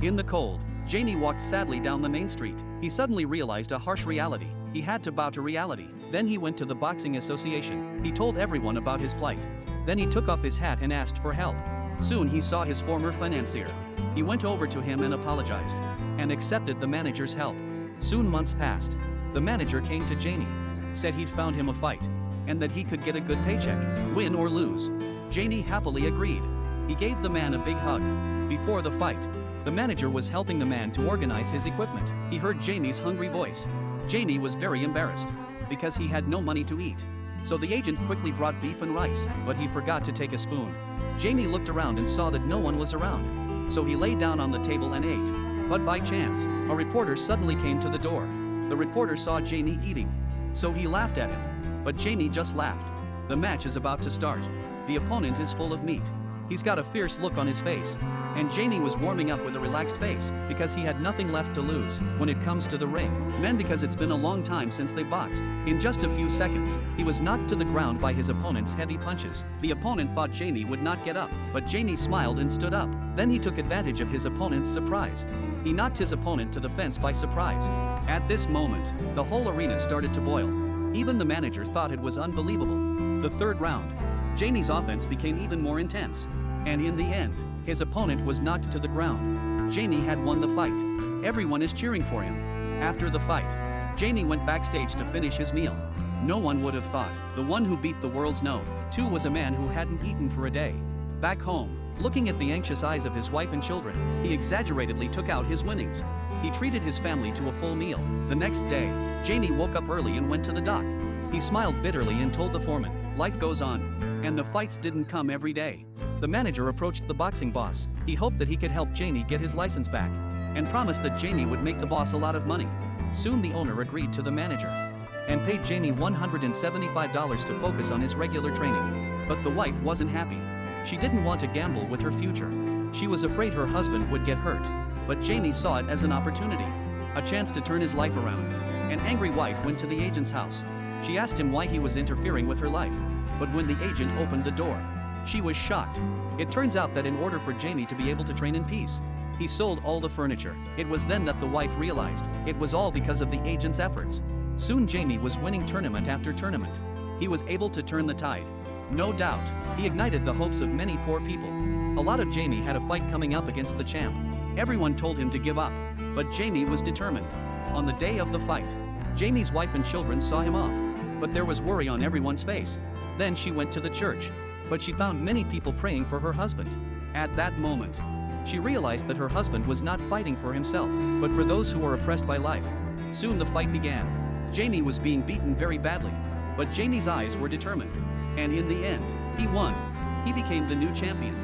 In the cold, Jamie walked sadly down the main street. He suddenly realized a harsh reality. He had to bow to reality. Then he went to the boxing association. He told everyone about his plight. Then he took off his hat and asked for help. Soon he saw his former financier. He went over to him and apologized, and accepted the manager's help. Soon months passed. The manager came to Jamie, said he'd found him a fight, and that he could get a good paycheck, win or lose. Jamie happily agreed. He gave the man a big hug. Before the fight, the manager was helping the man to organize his equipment. He heard Jamie's hungry voice. Jamie was very embarrassed, because he had no money to eat. So the agent quickly brought beef and rice, but he forgot to take a spoon. Jamie looked around and saw that no one was around. So he lay down on the table and ate. But by chance, a reporter suddenly came to the door. The reporter saw Jamie eating, so he laughed at him. But Jamie just laughed. The match is about to start. The opponent is full of meat. He's got a fierce look on his face. And Jamie was warming up with a relaxed face, because he had nothing left to lose when it comes to the ring. Men, because it's been a long time since they boxed. In just a few seconds, he was knocked to the ground by his opponent's heavy punches. The opponent thought Jamie would not get up, but Jamie smiled and stood up. Then he took advantage of his opponent's surprise. He knocked his opponent to the fence by surprise. At this moment, the whole arena started to boil. Even the manager thought it was unbelievable. The third round, Jamie's offense became even more intense. And in the end, his opponent was knocked to the ground. Jamie had won the fight. Everyone is cheering for him. After the fight, Jamie went backstage to finish his meal. No one would have thought the one who beat the world's no. 2 was a man who hadn't eaten for a day. Back home, looking at the anxious eyes of his wife and children, he exaggeratedly took out his winnings. He treated his family to a full meal. The next day, Jamie woke up early and went to the dock. He smiled bitterly and told the foreman, "Life goes on." And the fights didn't come every day. The manager approached the boxing boss. He hoped that he could help Jamie get his license back, and promised that Jamie would make the boss a lot of money. Soon the owner agreed to the manager, and paid Jamie $175 to focus on his regular training. But the wife wasn't happy. She didn't want to gamble with her future. She was afraid her husband would get hurt. But Jamie saw it as an opportunity, a chance to turn his life around. An angry wife went to the agent's house. She asked him why he was interfering with her life. But when the agent opened the door, she was shocked. It turns out that in order for Jamie to be able to train in peace, he sold all the furniture. It was then that the wife realized it was all because of the agent's efforts. Soon Jamie was winning tournament after tournament. He was able to turn the tide. No doubt, he ignited the hopes of many poor people. A lot of Jamie had a fight coming up against the champ. Everyone told him to give up, but Jamie was determined. On the day of the fight, Jamie's wife and children saw him off, but there was worry on everyone's face. Then she went to the church, but she found many people praying for her husband. At that moment, she realized that her husband was not fighting for himself, but for those who are oppressed by life. Soon the fight began. Jamie was being beaten very badly, but Jamie's eyes were determined. And in the end, he won. He became the new champion.